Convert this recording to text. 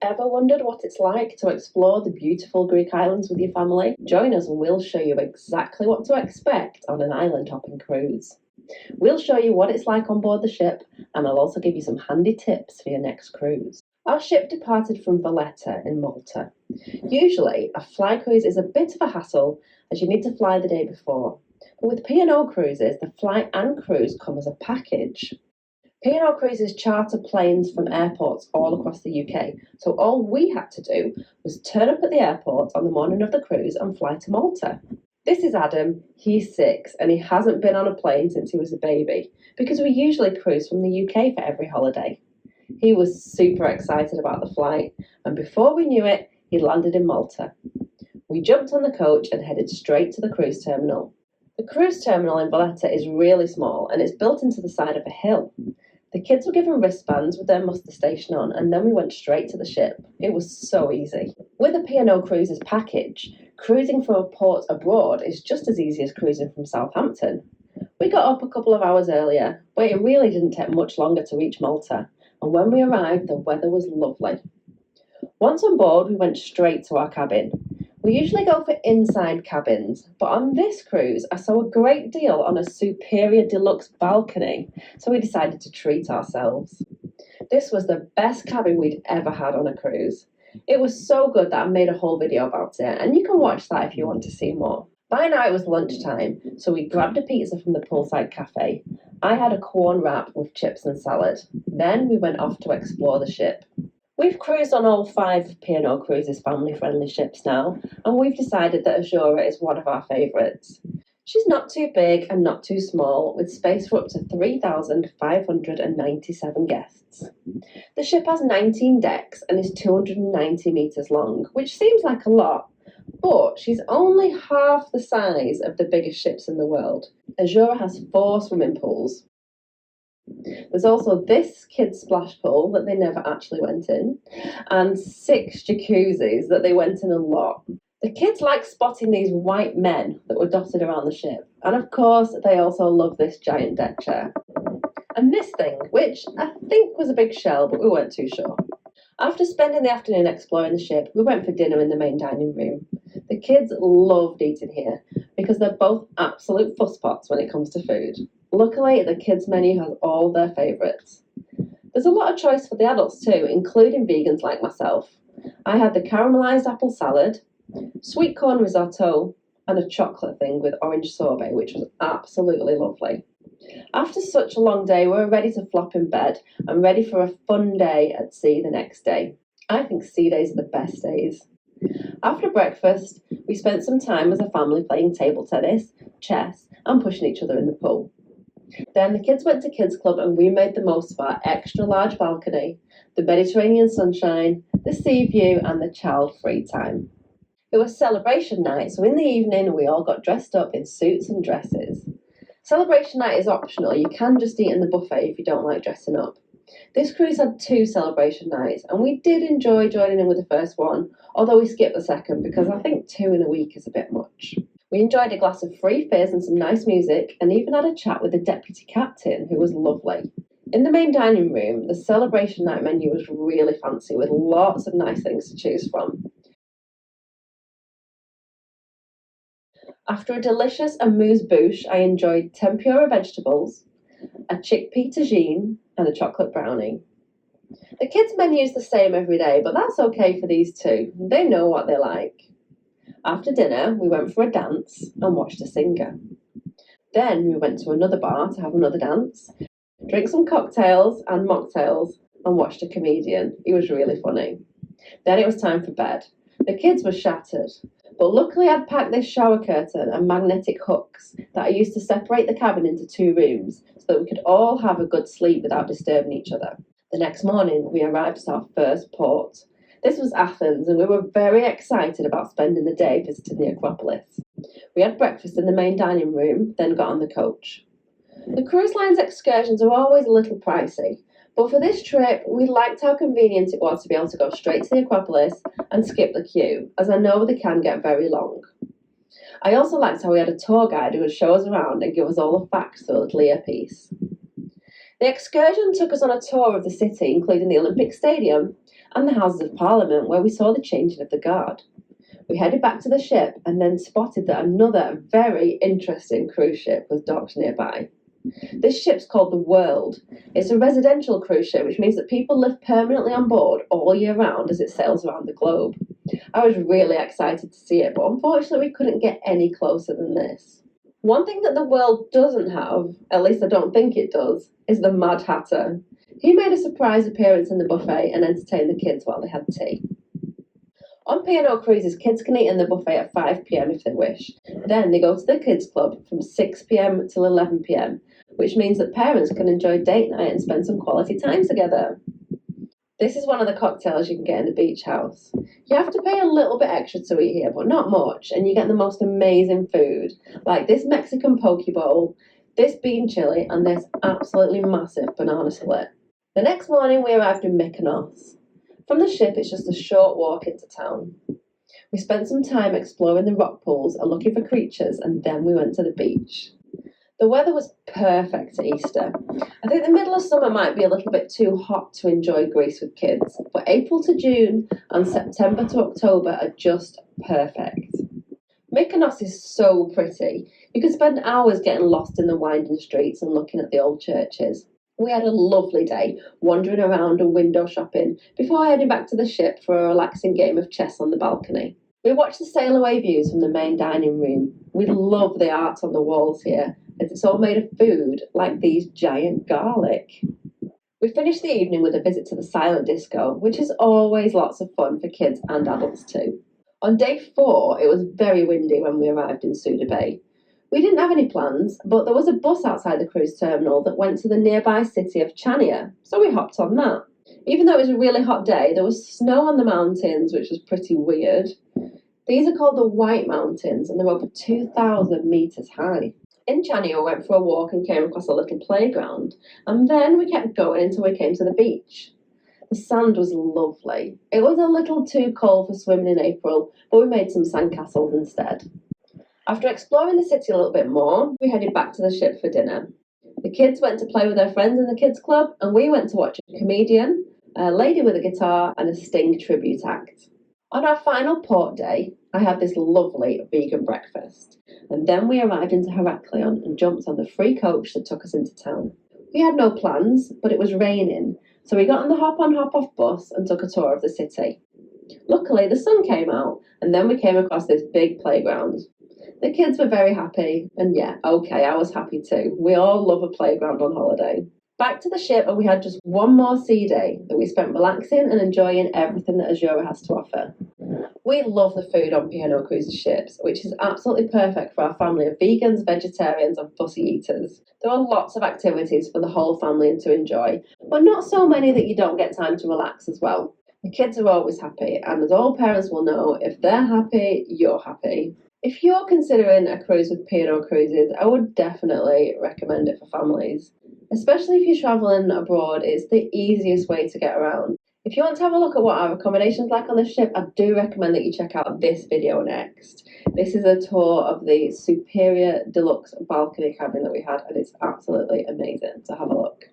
Ever wondered what it's like to explore the beautiful Greek islands with your family? Join us and we'll show you exactly what to expect on an island hopping cruise. We'll show you what it's like on board the ship, and I'll also give you some handy tips for your next cruise. Our ship departed from Valetta in Malta. Usually, a fly cruise is a bit of a hassle as you need to fly the day before. But with P&O Cruises, the flight and cruise come as a package. P&O Cruises charter planes from airports all across the UK, so all we had to do was turn up at the airport on the morning of the cruise and fly to Malta. This is Adam. He's 6 and he hasn't been on a plane since he was a baby because we usually cruise from the UK for every holiday. He was super excited about the flight, and before we knew it, he landed in Malta. We jumped on the coach and headed straight to the cruise terminal. The cruise terminal in Valetta is really small and it's built into the side of a hill. The kids were given wristbands with their muster station on, and then we went straight to the ship. It was so easy. With a P&O Cruises package, cruising from a port abroad is just as easy as cruising from Southampton. We got up a couple of hours earlier, but it really didn't take much longer to reach Malta, and when we arrived, the weather was lovely. Once on board, we went straight to our cabin. We usually go for inside cabins, but on this cruise, I saw a great deal on a superior deluxe balcony, so we decided to treat ourselves. This was the best cabin we'd ever had on a cruise. It was so good that I made a whole video about it, and you can watch that if you want to see more. By now it was lunchtime, so we grabbed a pizza from the poolside cafe. I had a corn wrap with chips and salad. Then we went off to explore the ship. We've cruised on all 5 P&O Cruises family-friendly ships now, and we've decided that Azure is one of our favourites. She's not too big and not too small, with space for up to 3,597 guests. The ship has 19 decks and is 290 metres long, which seems like a lot, but she's only half the size of the biggest ships in the world. Azure has 4 swimming pools. There's also this kids' splash pool that they never actually went in, and 6 jacuzzis that they went in a lot. The kids like spotting these white men that were dotted around the ship, and of course they also love this giant deck chair. And this thing, which I think was a big shell, but we weren't too sure. After spending the afternoon exploring the ship, we went for dinner in the main dining room. The kids loved eating here because they're both absolute fusspots when it comes to food. Luckily, the kids' menu has all their favourites. There's a lot of choice for the adults too, including vegans like myself. I had the caramelised apple salad, sweet corn risotto, and a chocolate thing with orange sorbet, which was absolutely lovely. After such a long day, we were ready to flop in bed and ready for a fun day at sea the next day. I think sea days are the best days. After breakfast, we spent some time as a family playing table tennis, chess, and pushing each other in the pool. Then the kids went to Kids Club and we made the most of our extra large balcony, the Mediterranean sunshine, the sea view, and the child-free time. It was celebration night, so in the evening we all got dressed up in suits and dresses. Celebration night is optional. You can just eat in the buffet if you don't like dressing up. This cruise had 2 celebration nights, and we did enjoy joining in with the first one, although we skipped the second because I think 2 in a week is a bit much. We enjoyed a glass of free fizz and some nice music, and even had a chat with the deputy captain, who was lovely. In the main dining room, the celebration night menu was really fancy, with lots of nice things to choose from. After a delicious amuse-bouche, I enjoyed tempura vegetables, a chickpea tagine, and a chocolate brownie. The kids' menu is the same every day, but that's okay for these 2. They know what they like. After dinner, we went for a dance and watched a singer. Then we went to another bar to have another dance, drink some cocktails and mocktails, and watched a comedian. He was really funny. Then it was time for bed. The kids were shattered, but luckily I'd packed this shower curtain and magnetic hooks that I used to separate the cabin into 2 rooms so that we could all have a good sleep without disturbing each other. The next morning, we arrived at our first port. This was Athens, and we were very excited about spending the day visiting the Acropolis. We had breakfast in the main dining room, then got on the coach. The cruise line's excursions are always a little pricey, but for this trip, we liked how convenient it was to be able to go straight to the Acropolis and skip the queue, as I know they can get very long. I also liked how we had a tour guide who would show us around and give us all the facts through a little earpiece. The excursion took us on a tour of the city, including the Olympic Stadium, and the Houses of Parliament, where we saw the changing of the guard. We headed back to the ship and then spotted that another very interesting cruise ship was docked nearby. This ship's called the World. It's a residential cruise ship, which means that people live permanently on board all year round as it sails around the globe. I was really excited to see it, but unfortunately we couldn't get any closer than this. One thing that the World doesn't have, at least I don't think it does, is the Mad Hatter. He made a surprise appearance in the buffet and entertained the kids while they had tea. On P&O Cruises, kids can eat in the buffet at 5 p.m. if they wish. Then they go to the kids club from 6 p.m. till 11 p.m, which means that parents can enjoy date night and spend some quality time together. This is one of the cocktails you can get in the beach house. You have to pay a little bit extra to eat here, but not much, and you get the most amazing food, like this Mexican poke bowl, this bean chili, and this absolutely massive banana split. The next morning we arrived in Mykonos. From the ship, it's just a short walk into town. We spent some time exploring the rock pools and looking for creatures, and then we went to the beach. The weather was perfect at Easter. I think the middle of summer might be a little bit too hot to enjoy Greece with kids, but April to June and September to October are just perfect. Mykonos is so pretty. You could spend hours getting lost in the winding streets and looking at the old churches. We had a lovely day wandering around and window shopping before heading back to the ship for a relaxing game of chess on the balcony. We watched the sail away views from the main dining room. We love the art on the walls here, as it's all made of food, like these giant garlic. We finished the evening with a visit to the silent disco, which is always lots of fun for kids and adults too. On day 4, it was very windy when we arrived in Suda Bay. We didn't have any plans, but there was a bus outside the cruise terminal that went to the nearby city of Chania, so we hopped on that. Even though it was a really hot day, there was snow on the mountains, which was pretty weird. These are called the White Mountains, and they're over 2,000 metres high. In Chania, we went for a walk and came across a little playground, and then we kept going until we came to the beach. The sand was lovely. It was a little too cold for swimming in April, but we made some sandcastles instead. After exploring the city a little bit more, we headed back to the ship for dinner. The kids went to play with their friends in the kids club, and we went to watch a comedian, a lady with a guitar, and a Sting tribute act. On our final port day, I had this lovely vegan breakfast, and then we arrived into Heraklion and jumped on the free coach that took us into town. We had no plans, but it was raining, so we got on the hop-on hop-off bus and took a tour of the city. Luckily, the sun came out, and then we came across this big playground. The kids were very happy, and yeah, okay, I was happy too. We all love a playground on holiday. Back to the ship, and we had just one more sea day that we spent relaxing and enjoying everything that Azure has to offer. We love the food on P&O Cruises ships, which is absolutely perfect for our family of vegans, vegetarians, and fussy eaters. There are lots of activities for the whole family to enjoy, but not so many that you don't get time to relax as well. The kids are always happy, and as all parents will know, if they're happy, you're happy. If you're considering a cruise with P&O Cruises, I would definitely recommend it for families. Especially if you're travelling abroad, it's the easiest way to get around. If you want to have a look at what our accommodation's like on the ship, I do recommend that you check out this video next. This is a tour of the superior deluxe balcony cabin that we had, and it's absolutely amazing, so have a look.